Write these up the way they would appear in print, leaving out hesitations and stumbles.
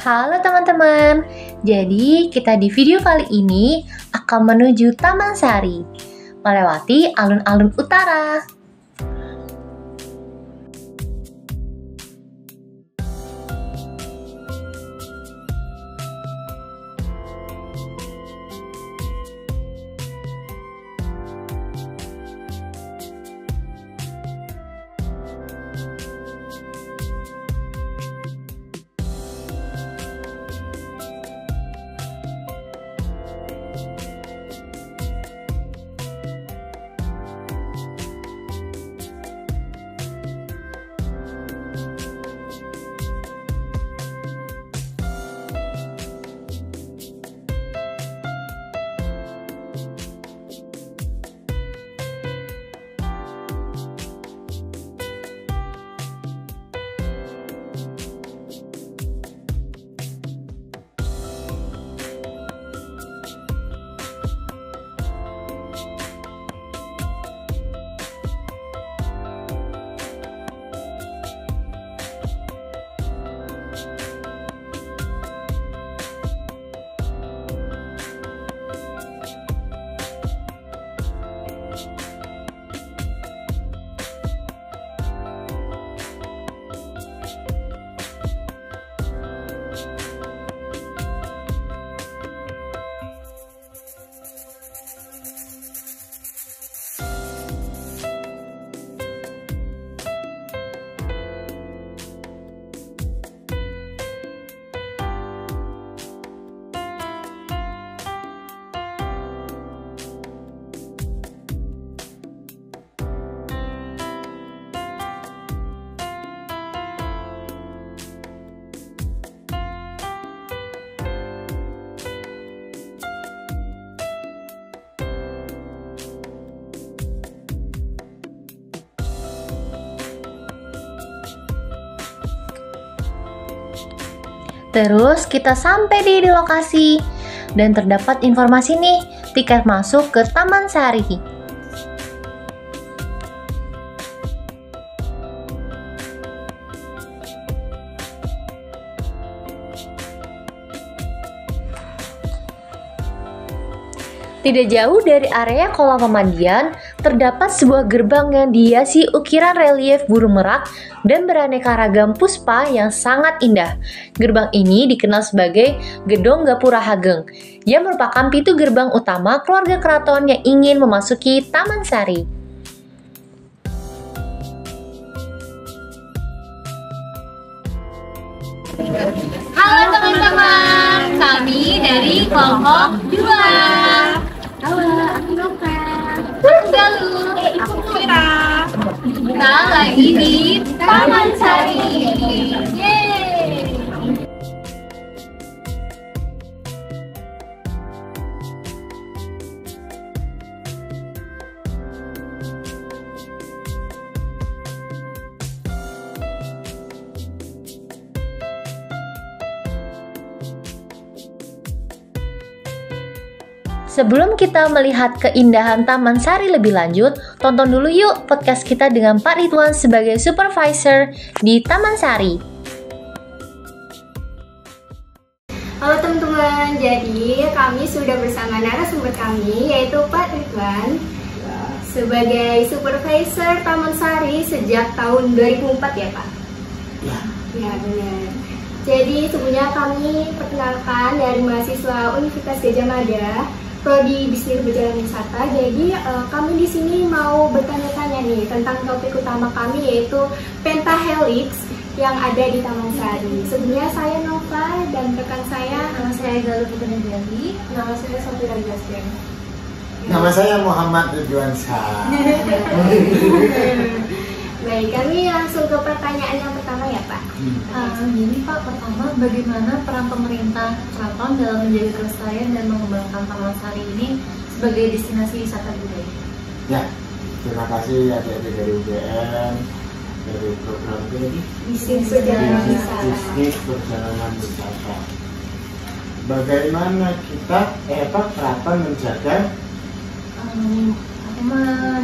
Halo teman-teman, jadi kita di video kali ini akan menuju Taman Sari, melewati alun-alun utara. Terus kita sampai di lokasi dan terdapat informasi nih, tiket masuk ke Taman Sari. Tidak jauh dari area kolam pemandian, terdapat sebuah gerbang yang dihiasi ukiran relief burung merak dan beraneka ragam puspa yang sangat indah. Gerbang ini dikenal sebagai Gedong Gapura Hageng, yang merupakan pintu gerbang utama keluarga keraton yang ingin memasuki Taman Sari. Halo teman-teman, kami dari kelompok 2. Halo, aku Novel. Halo, aku Fira. Kita lagi di Taman Sari. Yeay. Sebelum kita melihat keindahan Taman Sari lebih lanjut, tonton dulu yuk podcast kita dengan Pak Ridwan sebagai supervisor di Taman Sari. Halo teman-teman, jadi kami sudah bersama narasumber kami yaitu Pak Ridwan sebagai supervisor Taman Sari sejak tahun 2004 ya Pak? Ya benar. Jadi sebelumnya kami perkenalkan dari mahasiswa Universitas Gadjah Mada, Prodi Bisnis Perjalanan Wisata. Jadi kami di sini mau bertanya-tanya nih tentang topik utama kami yaitu pentahelix yang ada di Taman Sari. Sebelumnya saya Nova dan rekan saya, nama saya Galuh Putranjali, nama saya Sofira Jasden. Nama saya Muhammad Ridwan Shah. Baik, kami langsung ke pertanyaan yang pertama ya Pak. Jadi Pak, pertama bagaimana peran pemerintah keraton dalam menjaga kelestarian dan mengembangkan Taman Sari ini sebagai destinasi wisata budaya? Ya, terima kasih adik-adik dari UGM, dari program Bisnis Perjalanan Wisata. Bisnis Perjalanan Wisata. Bagaimana kita keraton menjaga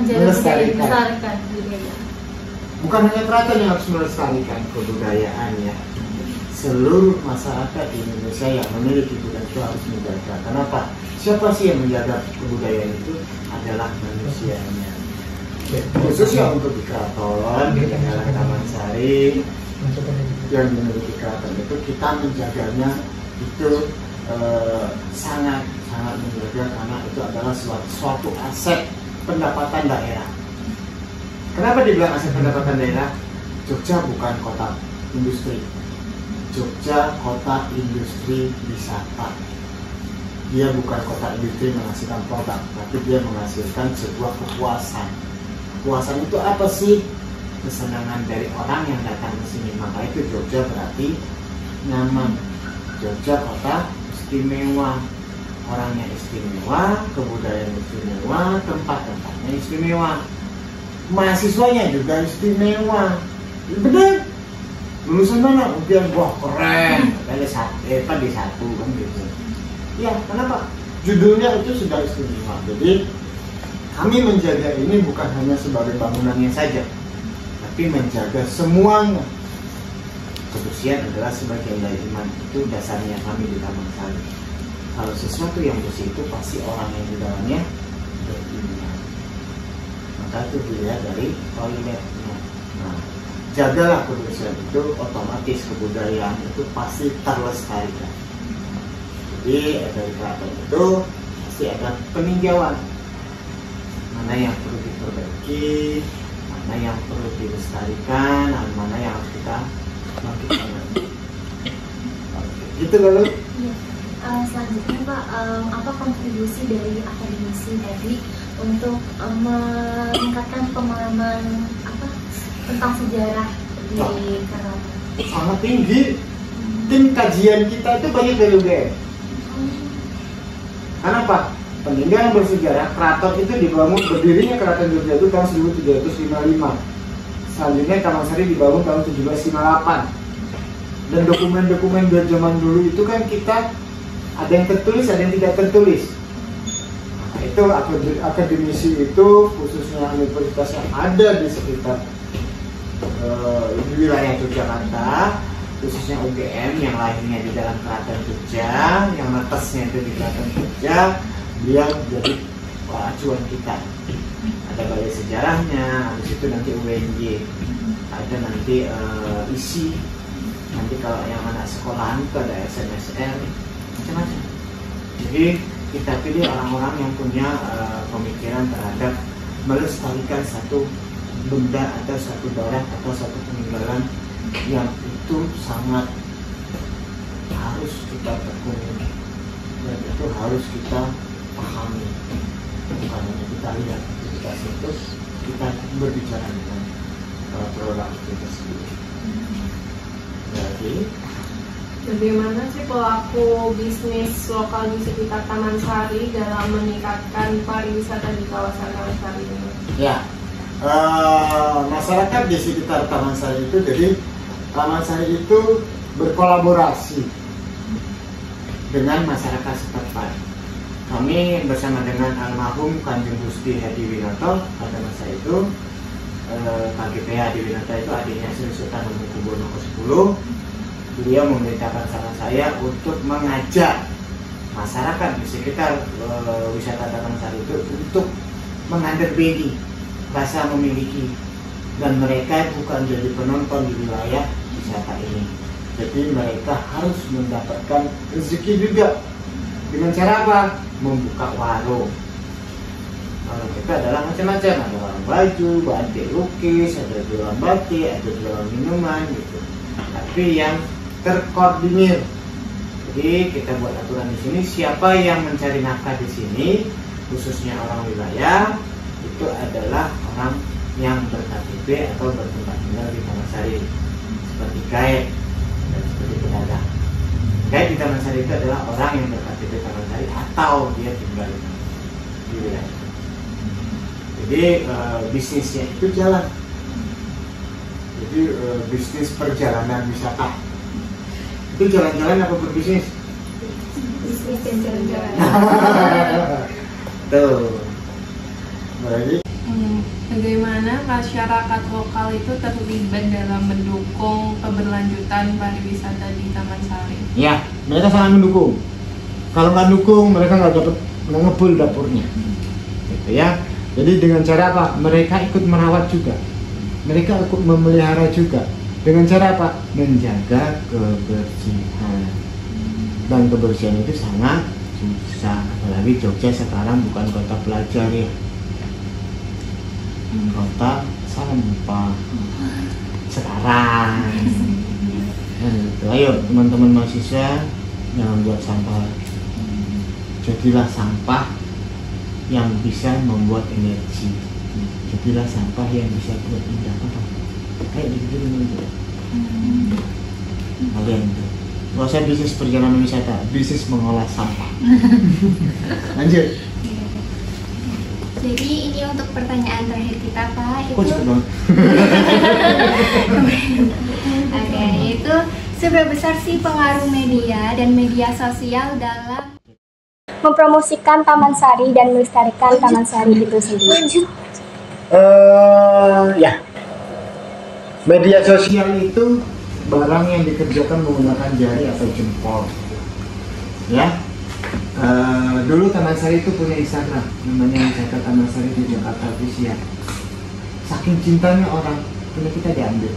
melestarikan budaya. Bukan hanya keraton yang harus melestarikan kebudayaan ya. seluruh masyarakat di Indonesia yang memiliki budaya itu harus menjaga. Kenapa? Siapa sih yang menjaga kebudayaan itu? Adalah manusianya. Khususnya untuk di keraton, di daerah Taman Sari yang dimiliki keraton itu, kita menjaganya itu sangat menjaga, karena itu adalah suatu aset pendapatan daerah. Kenapa dibilang aset pendapatan daerah? Jogja bukan kota industri. Jogja kota industri wisata. Dia bukan kota industri menghasilkan produk, tapi dia menghasilkan sebuah kepuasan. Kepuasan itu apa sih? Kesenangan dari orang yang datang ke sini. Maka itu Jogja berarti nyaman. Jogja kota istimewa. Orangnya istimewa, kebudayaan istimewa, tempat-tempatnya istimewa. Mahasiswanya juga istimewa. Bener? Lulusan mana? Ujian, wah keren. Ada di satu kan gitu. Ya, kenapa? Judulnya itu sudah istimewa. Jadi kami menjaga ini bukan hanya sebagai bangunannya saja, tapi menjaga semuanya. Kebersihan adalah sebagian dari iman. Itu dasarnya kami di Taman Sari. Kalau sesuatu yang bersih itu pasti orang yang di dalamnya beriman. Maka itu dilihat dari toiletnya. Nah, jagalah kebersihan itu, otomatis kebudayaan itu pasti terlestarikan. Jadi dari keraton itu pasti ada peninjauan, mana yang perlu diperbaiki, mana yang perlu dilestarikan, dan mana yang harus kita lakukan. Gitu lalu. Selanjutnya Pak, apa kontribusi dari akademisi tadi untuk meningkatkan pemahaman tentang sejarah di keraton? Sangat tinggi. Tim kajian kita itu banyak dari UGM. Kenapa? Peninggalan bersejarah. Keraton itu dibangun, berdirinya Keraton Jogja itu tahun 1355. Selanjutnya Taman Sari dibangun tahun 1758. Dan dokumen-dokumen dari zaman dulu itu kan kita ada yang tertulis, ada yang tidak tertulis. Nah, itu akademisi itu, khususnya universitas yang ada di sekitar di wilayah Yogyakarta, khususnya UGM yang lahirnya di dalam Keraton Jogja, yang atasnya itu di Keraton Jogja, dia jadi acuan kita. Ada balai sejarahnya, habis itu nanti UNJ, ada nanti isi, nanti kalau yang anak sekolahan itu ada SMSR, macam-macam. Jadi kita pilih orang-orang yang punya pemikiran terhadap melestarikan satu benda atau satu daerah atau satu peninggalan yang itu sangat harus kita tekuni dan itu harus kita pahami. Bukan hanya kita lihat, kita sentuh, kita berbicara dengan produk kita sendiri. Jadi bagaimana sih pelaku bisnis lokal di sekitar Taman Sari dalam meningkatkan pariwisata di kawasan Taman Sari ini? Ya, masyarakat di sekitar Taman Sari itu, jadi Taman Sari itu berkolaborasi dengan masyarakat setempat. Kami bersama dengan almarhum Kanjeng Gusti Hadiwinoto pada masa itu, KGP Hadiwinoto itu adiknya Sri Sultan Hamengkubuwono ke-10. Beliau memerintahkan sama saya untuk mengajak masyarakat di sekitar wisata Taman Sari itu untuk mengunderstanding rasa memiliki, dan mereka bukan jadi penonton di wilayah wisata ini. Jadi mereka harus mendapatkan rezeki juga. Dengan cara apa? Membuka warung. Warung itu adalah macam-macam. Ada warung baju, batik lukis, ada jualan batik, ada jualan minuman gitu. Tapi yang terkoordinir. Jadi kita buat aturan di sini, siapa yang mencari nafkah di sini, khususnya orang wilayah, itu adalah orang yang ber-KTP atau bertempat tinggal di Taman Sari, seperti guide dan seperti pedagang. Guide di Taman Sari itu adalah orang yang ber-KTP Taman Sari atau dia tinggal di wilayah. Jadi bisnisnya itu jalan. Jadi bisnis perjalanan wisata itu jalan-jalan apa berbisnis? Bisnis dan jalan-jalan. Tuh. Berarti Bagaimana masyarakat lokal itu terlibat dalam mendukung keberlanjutan pariwisata di Taman Sari? Ya, mereka sangat mendukung. Kalau nggak dukung, mereka nggak ngebul dapurnya, gitu ya. Jadi dengan cara apa? Mereka ikut merawat juga, mereka ikut memelihara juga. Dengan cara apa? Menjaga kebersihan. Dan kebersihan itu sangat susah, apalagi Jogja sekarang bukan kota pelajar ya, kota sampah sekarang. Ayo teman-teman mahasiswa, jangan buat sampah, jadilah sampah yang bisa membuat energi, jadilah sampah yang bisa buat indah. Kayak gitu kalian tuh nggak usah bisnis perjalanan wisata, bisnis mengolah sampah. Lanjut. Jadi ini untuk pertanyaan terakhir kita, Pak. Kok cepet banget? Oke, itu seberapa besar sih pengaruh media dan media sosial dalam mempromosikan Taman Sari dan melestarikan Taman Sari itu sendiri? Ya, media sosial itu barang yang dikerjakan menggunakan jari atau jempol. Ya, dulu Taman Sari itu punya Instagram, namanya Wisata Taman Sari di Jakarta Official. Saking cintanya orang, punya kita diambil,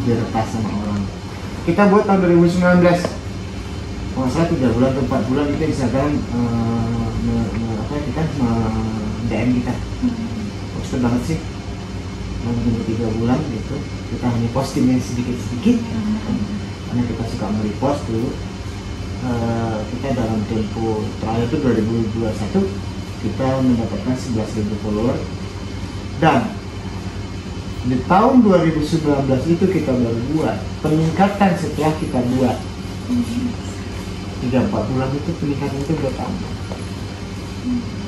direpas sama orang. Kita buat tahun 2019. Kalau saya 3 bulan atau 4 bulan kita Instagram kita DM kita. Poster banget sih. Mungkin 3 bulan gitu. Kita hanya posting yang sedikit-sedikit. Karena kita suka nge-repost dulu. Kita dalam tempo terakhir itu 2021 kita mendapatkan 11.000 follower. Dan di tahun 2019 itu kita baru buat peningkatan setelah kita buat 3-4 bulan itu peningkatan itu bertambah,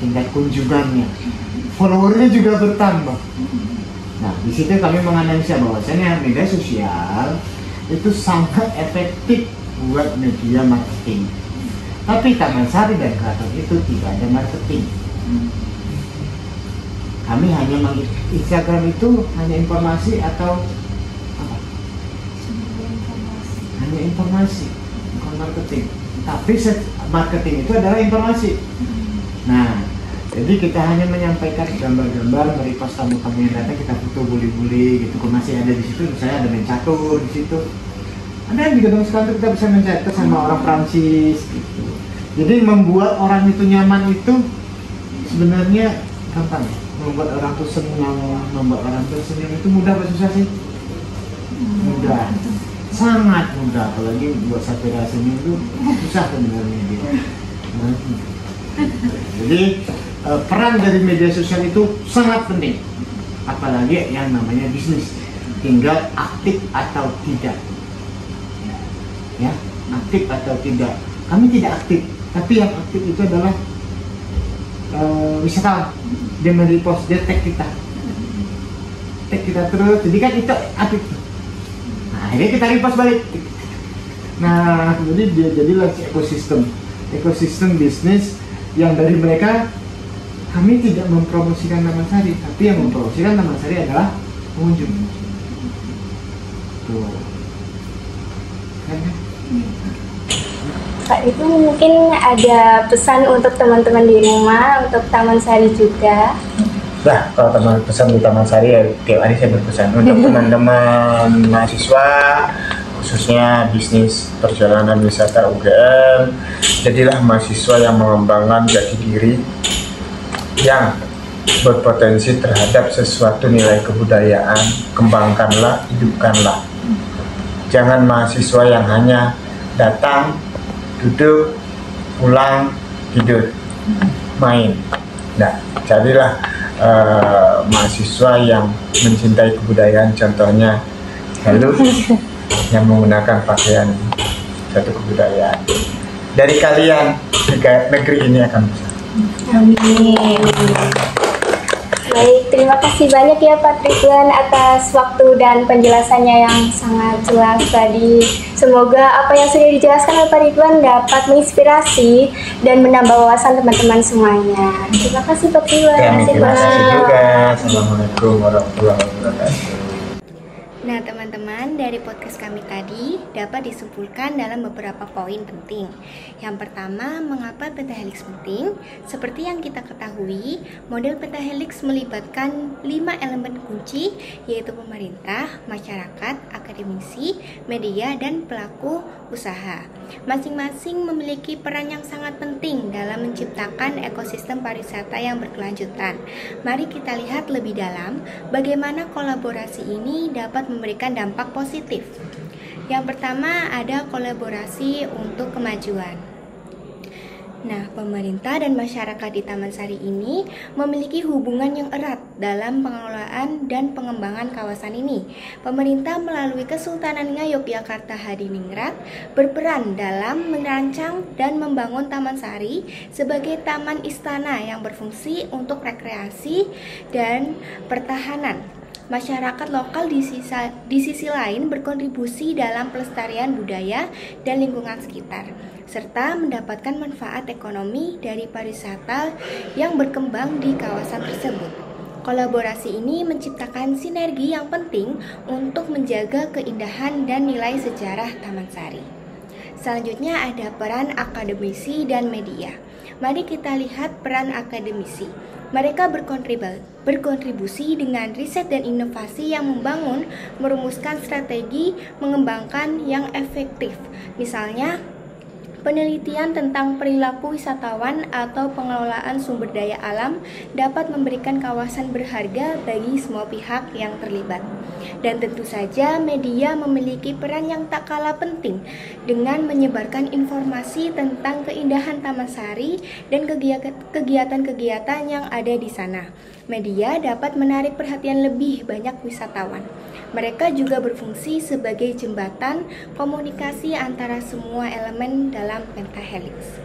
tingkat kunjungannya, followernya juga bertambah. Nah, di situ kami menganalisa bahwasanya media sosial itu sangat efektif buat media marketing. Tapi Taman Sari dan Keraton itu tidak ada marketing. Kami hanya Instagram itu hanya informasi atau apa? Hanya informasi, bukan marketing. Tapi marketing itu adalah informasi. Nah, jadi kita hanya menyampaikan gambar-gambar, merepost tamu-tamu yang datang, kita foto buli-buli gitu. Kok masih ada di situ, saya ada main catur di situ. Ada yang di gedung sekarang kita bisa main catur sama orang Prancis gitu. Jadi membuat orang itu nyaman itu sebenarnya gampang. Membuat orang tuh senang, membuat orang tuh senyum itu mudah apa susah sih? Mudah, sangat mudah. Apalagi buat Safira senyum itu susah sebenarnya gitu. Jadi peran dari media sosial itu sangat penting, apalagi yang namanya bisnis. Tinggal aktif atau tidak, ya, aktif atau tidak. Kami tidak aktif, tapi yang aktif itu adalah wisatawan. Dia merepost, dia tag kita terus, jadi kan itu aktif. Nah, akhirnya kita repost balik. Nah, kemudian dia jadilah ekosistem bisnis yang dari mereka. Kami tidak mempromosikan Taman Sari, tapi yang mempromosikan Taman Sari adalah pengunjung. Tuh. Kan? Pak, itu mungkin ada pesan untuk teman-teman di rumah, untuk Taman Sari juga. Nah, kalau pesan di Taman Sari ya tiap hari saya berpesan untuk teman-teman mahasiswa, khususnya bisnis perjalanan wisata UGM. Jadilah mahasiswa yang mengembangkan jati diri, yang berpotensi terhadap sesuatu nilai kebudayaan. Kembangkanlah, hidupkanlah. Jangan mahasiswa yang hanya datang, duduk, pulang, tidur, main. Nah, jadilah mahasiswa yang mencintai kebudayaan, contohnya lalu yang menggunakan pakaian satu kebudayaan. Dari kalian, negeri ini akan besar. Amin. Baik, terima kasih banyak ya Pak Ridwan atas waktu dan penjelasannya yang sangat jelas tadi. Semoga apa yang sudah dijelaskan oleh Pak Ridwan dapat menginspirasi dan menambah wawasan teman-teman semuanya. Terima kasih Pak Ridwan. Terima kasih juga. Assalamualaikum warahmatullahi wabarakatuh. Nah teman-teman, dari podcast kami tadi dapat disimpulkan dalam beberapa poin penting. Yang pertama, mengapa pentahelix penting? Seperti yang kita ketahui, model pentahelix melibatkan 5 elemen kunci, yaitu pemerintah, masyarakat, akademisi, media, dan pelaku usaha. Masing-masing memiliki peran yang sangat penting dalam menciptakan ekosistem pariwisata yang berkelanjutan. Mari kita lihat lebih dalam bagaimana kolaborasi ini dapat memberikan dampak positif. Yang pertama ada kolaborasi untuk kemajuan. Nah, pemerintah dan masyarakat di Taman Sari ini memiliki hubungan yang erat dalam pengelolaan dan pengembangan kawasan ini. Pemerintah melalui Kesultanan Ngayogyakarta Hadiningrat berperan dalam merancang dan membangun Taman Sari sebagai taman istana yang berfungsi untuk rekreasi dan pertahanan. Masyarakat lokal di sisi lain berkontribusi dalam pelestarian budaya dan lingkungan sekitar, serta mendapatkan manfaat ekonomi dari pariwisata yang berkembang di kawasan tersebut. Kolaborasi ini menciptakan sinergi yang penting untuk menjaga keindahan dan nilai sejarah Taman Sari. Selanjutnya ada peran akademisi dan media. Mari kita lihat peran akademisi. Mereka berkontribusi dengan riset dan inovasi yang membangun, merumuskan strategi, mengembangkan yang efektif. Misalnya, penelitian tentang perilaku wisatawan atau pengelolaan sumber daya alam dapat memberikan kawasan berharga bagi semua pihak yang terlibat. Dan tentu saja media memiliki peran yang tak kalah penting dengan menyebarkan informasi tentang keindahan Taman Sari dan kegiatan-kegiatan yang ada di sana. Media dapat menarik perhatian lebih banyak wisatawan. Mereka juga berfungsi sebagai jembatan komunikasi antara semua elemen dalam pentahelix.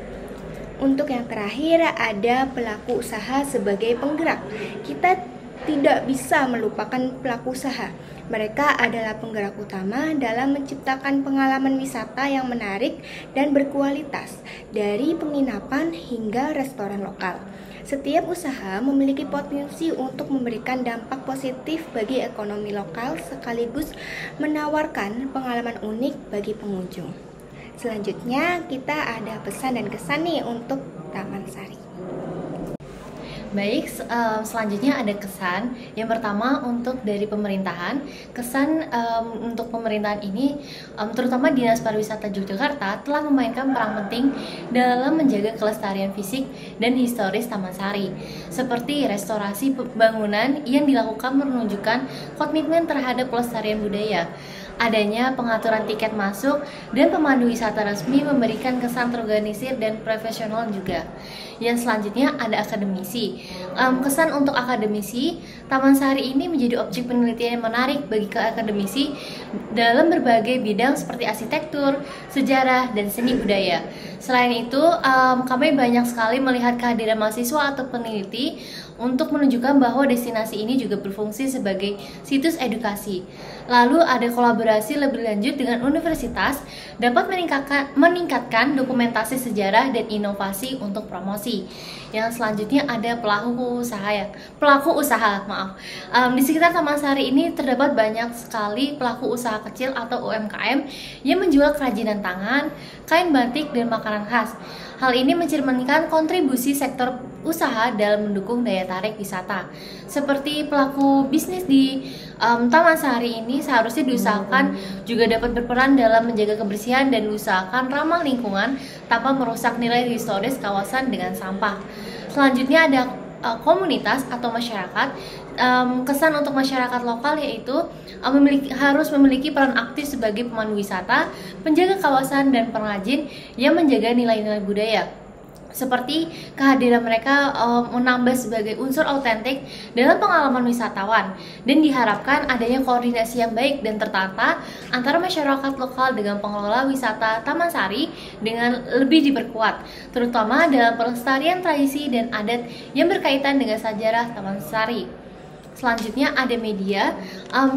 Untuk yang terakhir ada pelaku usaha sebagai penggerak. Kita tidak bisa melupakan pelaku usaha. Mereka adalah penggerak utama dalam menciptakan pengalaman wisata yang menarik dan berkualitas, dari penginapan hingga restoran lokal. Setiap usaha memiliki potensi untuk memberikan dampak positif bagi ekonomi lokal sekaligus menawarkan pengalaman unik bagi pengunjung. Selanjutnya kita ada pesan dan kesan nih untuk Taman Sari. Baik, selanjutnya ada kesan. Yang pertama untuk dari pemerintahan. Kesan untuk pemerintahan ini, terutama Dinas Pariwisata Yogyakarta telah memainkan peran penting dalam menjaga kelestarian fisik dan historis Taman Sari, seperti restorasi bangunan yang dilakukan menunjukkan komitmen terhadap pelestarian budaya. Adanya pengaturan tiket masuk dan pemandu wisata resmi memberikan kesan terorganisir dan profesional juga. Yang selanjutnya ada akademisi. Kesan untuk akademisi, Taman Sari ini menjadi objek penelitian yang menarik bagi akademisi dalam berbagai bidang seperti arsitektur, sejarah, dan seni budaya. Selain itu, kami banyak sekali melihat kehadiran mahasiswa atau peneliti untuk menunjukkan bahwa destinasi ini juga berfungsi sebagai situs edukasi. Lalu ada kolaborasi lebih lanjut dengan universitas dapat meningkatkan dokumentasi sejarah dan inovasi untuk promosi. Yang selanjutnya ada pelaku usaha. Di sekitar Taman Sari ini terdapat banyak sekali pelaku usaha kecil atau UMKM yang menjual kerajinan tangan, kain batik, dan makanan khas. Hal ini mencerminkan kontribusi sektor usaha dalam mendukung daya tarik wisata. Seperti pelaku bisnis di Taman Sari ini seharusnya diusahakan juga dapat berperan dalam menjaga kebersihan dan diusahakan ramah lingkungan tanpa merusak nilai historis kawasan dengan sampah. Selanjutnya ada komunitas atau masyarakat. Kesan untuk masyarakat lokal yaitu harus memiliki peran aktif sebagai pemandu wisata, penjaga kawasan, dan pengrajin yang menjaga nilai-nilai budaya. seperti kehadiran mereka menambah sebagai unsur autentik dalam pengalaman wisatawan, dan diharapkan adanya koordinasi yang baik dan tertata antara masyarakat lokal dengan pengelola wisata Taman Sari dengan lebih diperkuat, terutama dalam pelestarian tradisi dan adat yang berkaitan dengan sejarah Taman Sari. Selanjutnya ada media.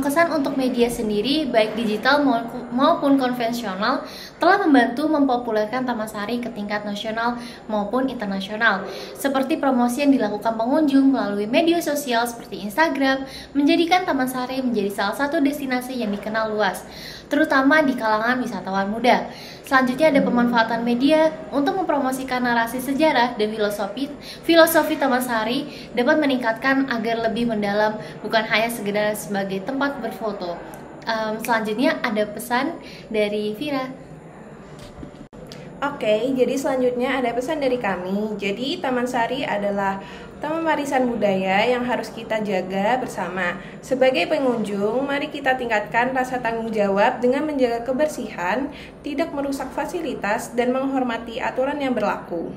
Kesan untuk media sendiri, baik digital maupun konvensional, telah membantu mempopulerkan Taman Sari ke tingkat nasional maupun internasional. Seperti promosi yang dilakukan pengunjung melalui media sosial seperti Instagram, menjadikan Taman Sari menjadi salah satu destinasi yang dikenal luas, terutama di kalangan wisatawan muda. Selanjutnya ada pemanfaatan media untuk mempromosikan narasi sejarah dan filosofi Taman Sari dapat meningkatkan agar lebih mendalam, bukan hanya sekedar sebagai tempat berfoto. Selanjutnya ada pesan dari Vira. Oke, jadi selanjutnya ada pesan dari kami. Jadi Taman Sari adalah taman warisan budaya yang harus kita jaga bersama. Sebagai pengunjung, mari kita tingkatkan rasa tanggung jawab dengan menjaga kebersihan, tidak merusak fasilitas, dan menghormati aturan yang berlaku.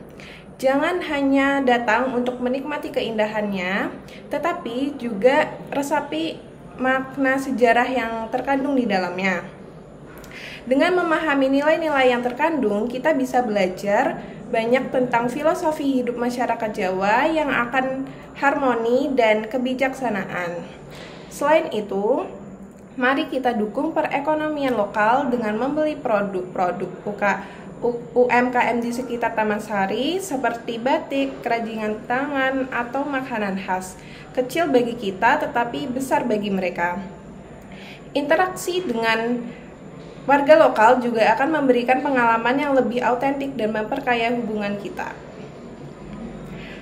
Jangan hanya datang untuk menikmati keindahannya, tetapi juga resapi makna sejarah yang terkandung di dalamnya. Dengan memahami nilai-nilai yang terkandung, kita bisa belajar banyak tentang filosofi hidup masyarakat Jawa yang akan harmoni dan kebijaksanaan. Selain itu, mari kita dukung perekonomian lokal dengan membeli produk-produk UMKM di sekitar Taman Sari seperti batik, kerajinan tangan, atau makanan khas. Kecil bagi kita tetapi besar bagi mereka. Interaksi dengan warga lokal juga akan memberikan pengalaman yang lebih autentik dan memperkaya hubungan kita.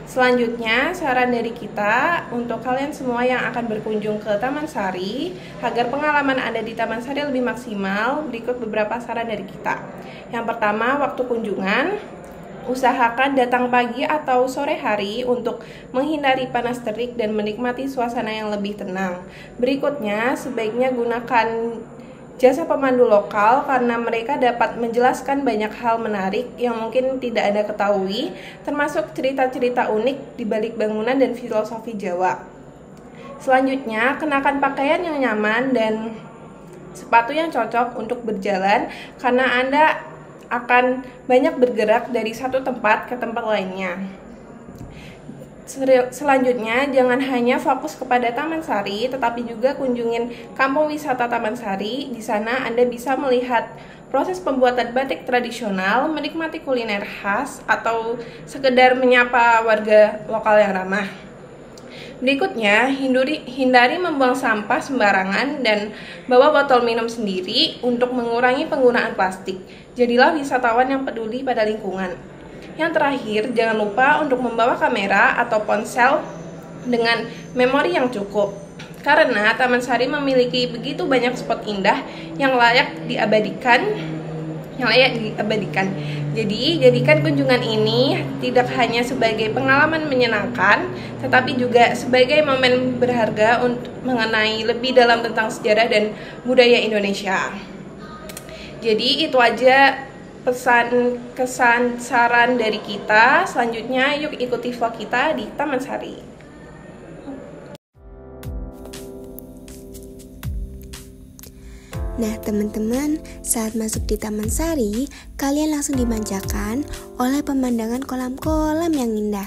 Selanjutnya, saran dari kita untuk kalian semua yang akan berkunjung ke Taman Sari, agar pengalaman Anda di Taman Sari lebih maksimal, berikut beberapa saran dari kita. Yang pertama, waktu kunjungan. Usahakan datang pagi atau sore hari untuk menghindari panas terik dan menikmati suasana yang lebih tenang. Berikutnya, sebaiknya gunakan jasa pemandu lokal karena mereka dapat menjelaskan banyak hal menarik yang mungkin tidak Anda ketahui, termasuk cerita-cerita unik di balik bangunan dan filosofi Jawa. Selanjutnya, kenakan pakaian yang nyaman dan sepatu yang cocok untuk berjalan karena Anda akan banyak bergerak dari satu tempat ke tempat lainnya. Selanjutnya, jangan hanya fokus kepada Taman Sari, tetapi juga kunjungin kampung wisata Taman Sari. Di sana Anda bisa melihat proses pembuatan batik tradisional, menikmati kuliner khas, atau sekedar menyapa warga lokal yang ramah. Berikutnya, hindari membuang sampah sembarangan dan bawa botol minum sendiri untuk mengurangi penggunaan plastik. Jadilah wisatawan yang peduli pada lingkungan. Yang terakhir, jangan lupa untuk membawa kamera atau ponsel dengan memori yang cukup. Karena Taman Sari memiliki begitu banyak spot indah yang layak diabadikan. Jadi, jadikan kunjungan ini tidak hanya sebagai pengalaman menyenangkan, tetapi juga sebagai momen berharga untuk mengenai lebih dalam tentang sejarah dan budaya Indonesia. Jadi, itu aja pesan, kesan, saran dari kita. Selanjutnya, yuk ikuti vlog kita di Taman Sari. Nah teman-teman, saat masuk di Taman Sari, kalian langsung dimanjakan oleh pemandangan kolam-kolam yang indah.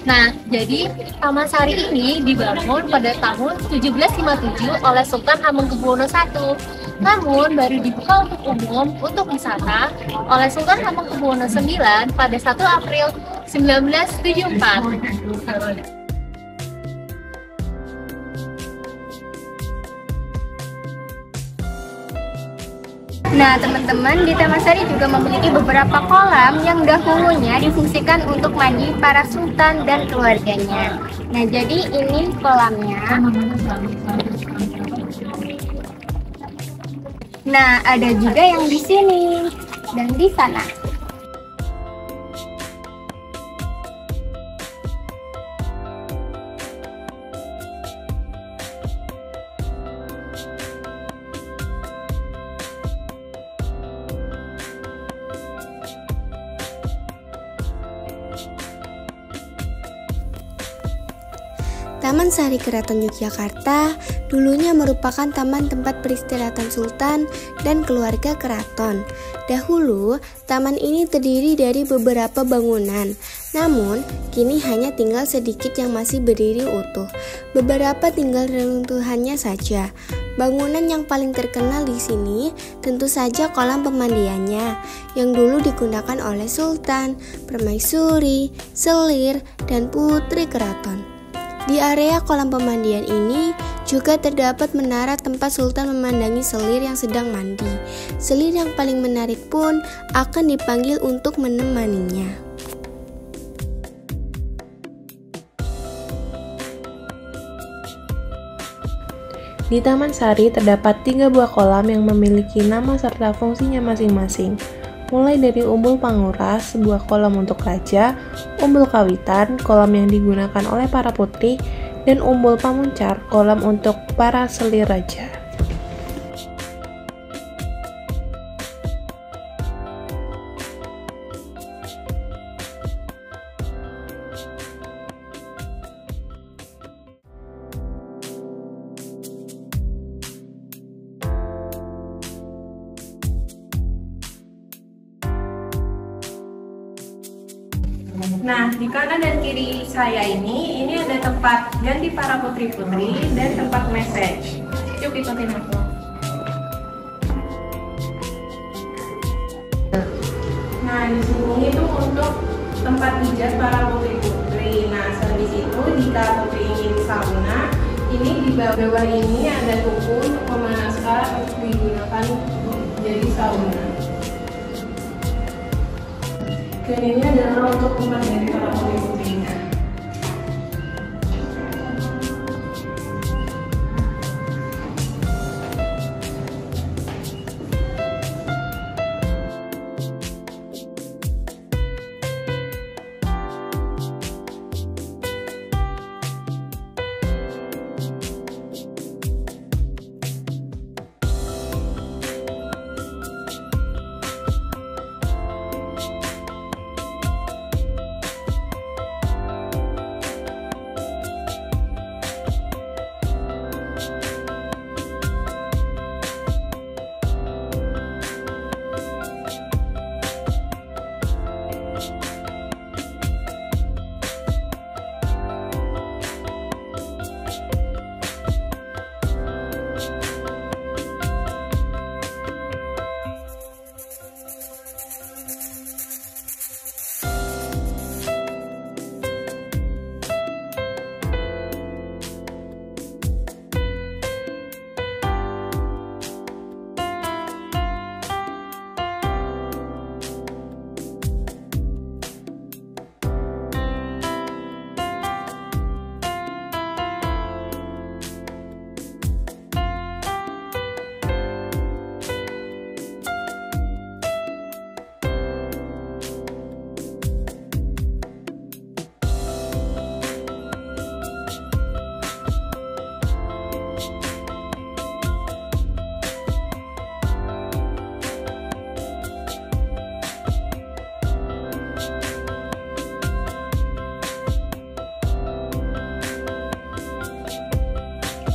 Nah, jadi Taman Sari ini dibangun pada tahun 1757 oleh Sultan Hamengkubuwono I. Namun baru dibuka untuk umum untuk wisata oleh Sultan Hamengkubuwono IX pada 1 April 1974. Nah teman-teman, di Taman Sari juga memiliki beberapa kolam yang dahulunya difungsikan untuk mandi para sultan dan keluarganya. Nah jadi ini kolamnya. Nah ada juga yang di sini dan di sana. Taman Sari Keraton Yogyakarta dulunya merupakan taman tempat peristirahatan sultan dan keluarga keraton. Dahulu, taman ini terdiri dari beberapa bangunan, namun kini hanya tinggal sedikit yang masih berdiri utuh. Beberapa tinggal reruntuhannya saja. Bangunan yang paling terkenal di sini tentu saja kolam pemandiannya yang dulu digunakan oleh sultan, permaisuri, selir, dan putri keraton. Di area kolam pemandian ini juga terdapat menara tempat sultan memandangi selir yang sedang mandi. Selir yang paling menarik pun akan dipanggil untuk menemaninya. Di Taman Sari terdapat 3 buah kolam yang memiliki nama serta fungsinya masing-masing. Mulai dari Umbul Panguras, sebuah kolam untuk raja, Umbul Kawitan, kolam yang digunakan oleh para putri, dan Umbul Pamuncar, kolam untuk para selir raja. Nah, di kanan dan kiri saya ini ada tempat ganti para putri-putri dan tempat message. Yuk ikutin aku. Nah, di sini itu untuk tempat pijat para putri-putri. Nah, habis itu jika putri ingin sauna, ini di bawah ini ada tungku untuk memanaskan untuk digunakan jadi sauna. Dan ini adalah untuk tempat dari para putri-putrinya.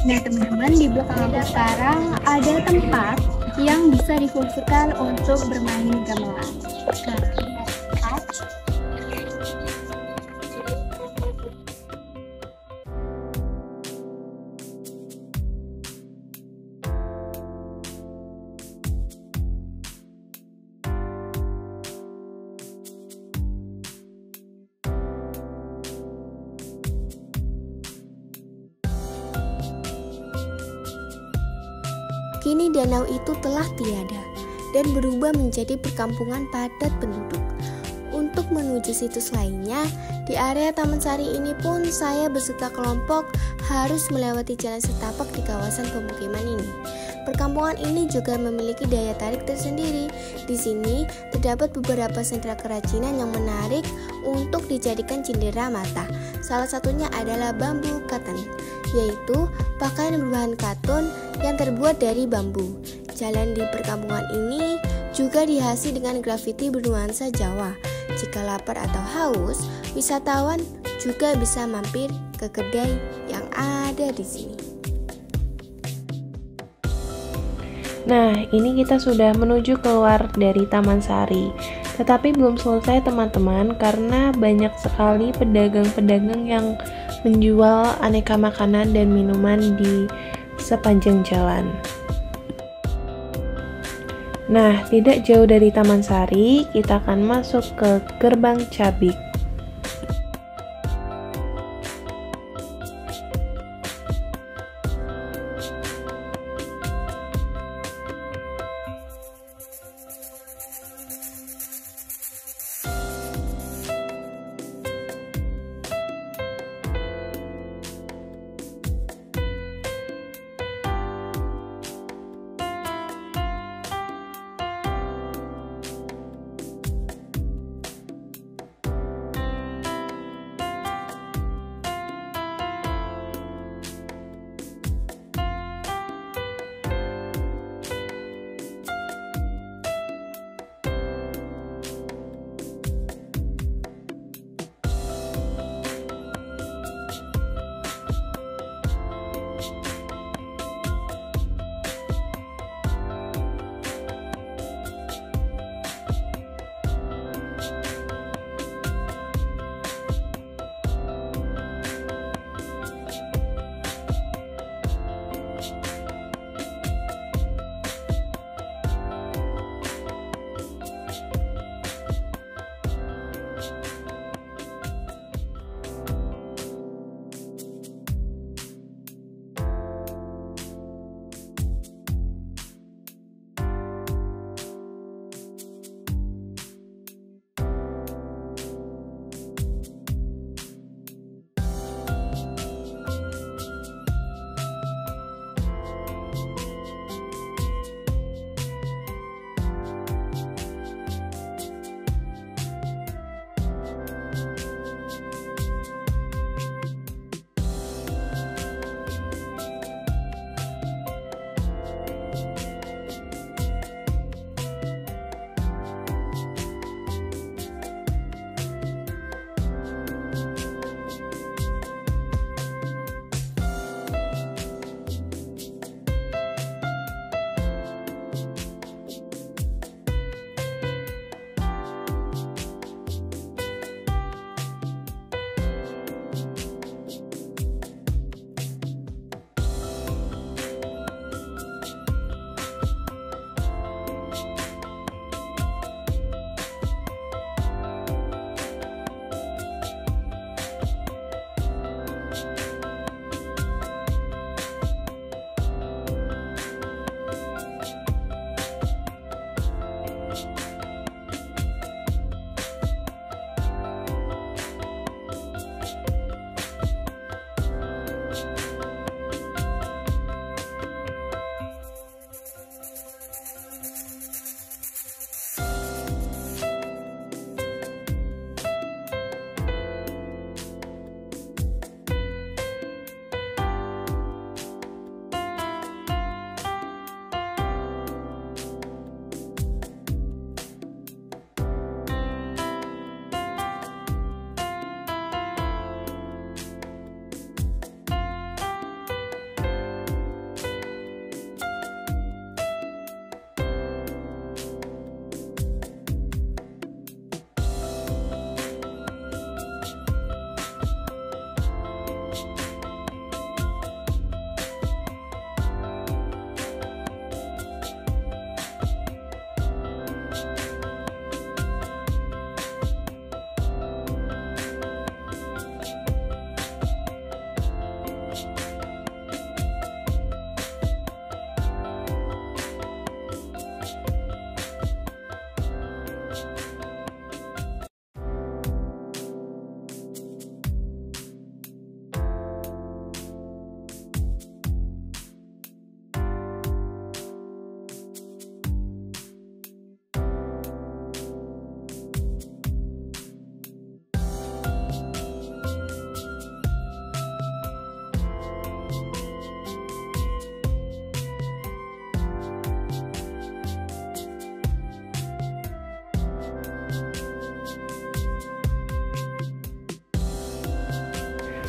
Nah teman-teman, di belakang aku sekarang ada tempat yang bisa difungsikan untuk bermain gamelan. Kini danau itu telah tiada dan berubah menjadi perkampungan padat penduduk. Untuk menuju situs lainnya, di area Taman Sari ini pun saya beserta kelompok harus melewati jalan setapak di kawasan pemukiman ini. Perkampungan ini juga memiliki daya tarik tersendiri. Di sini terdapat beberapa sentra kerajinan yang menarik untuk dijadikan cindera mata. Salah satunya adalah bambu cotton, yaitu pakaian berbahan katun yang terbuat dari bambu. Jalan di perkampungan ini juga dihiasi dengan grafiti bernuansa Jawa. Jika lapar atau haus, wisatawan juga bisa mampir ke kedai yang ada di sini. Nah, ini kita sudah menuju keluar dari Taman Sari. Tetapi belum selesai teman-teman, karena banyak sekali pedagang-pedagang yang menjual aneka makanan dan minuman di sepanjang jalan. Nah, tidak jauh dari Taman Sari, kita akan masuk ke Gerbang Cabik.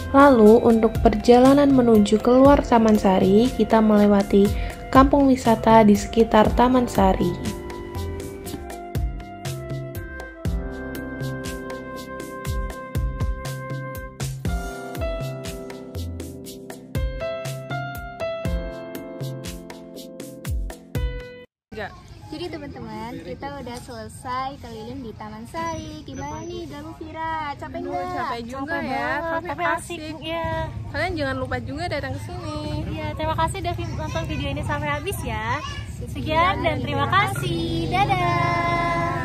Lalu untuk perjalanan menuju keluar Taman Sari, kita melewati kampung wisata di sekitar Taman Sari. Jadi teman-teman, kita udah selesai keliling di Taman Sari. Gimana nih Galuh Vira? Capek nggak? Capek juga ya, tapi asik ya. Kalian jangan lupa juga datang ke sini. Ya, terima kasih udah nonton video ini sampai habis ya. Sekian dan terima kasih. Dadah.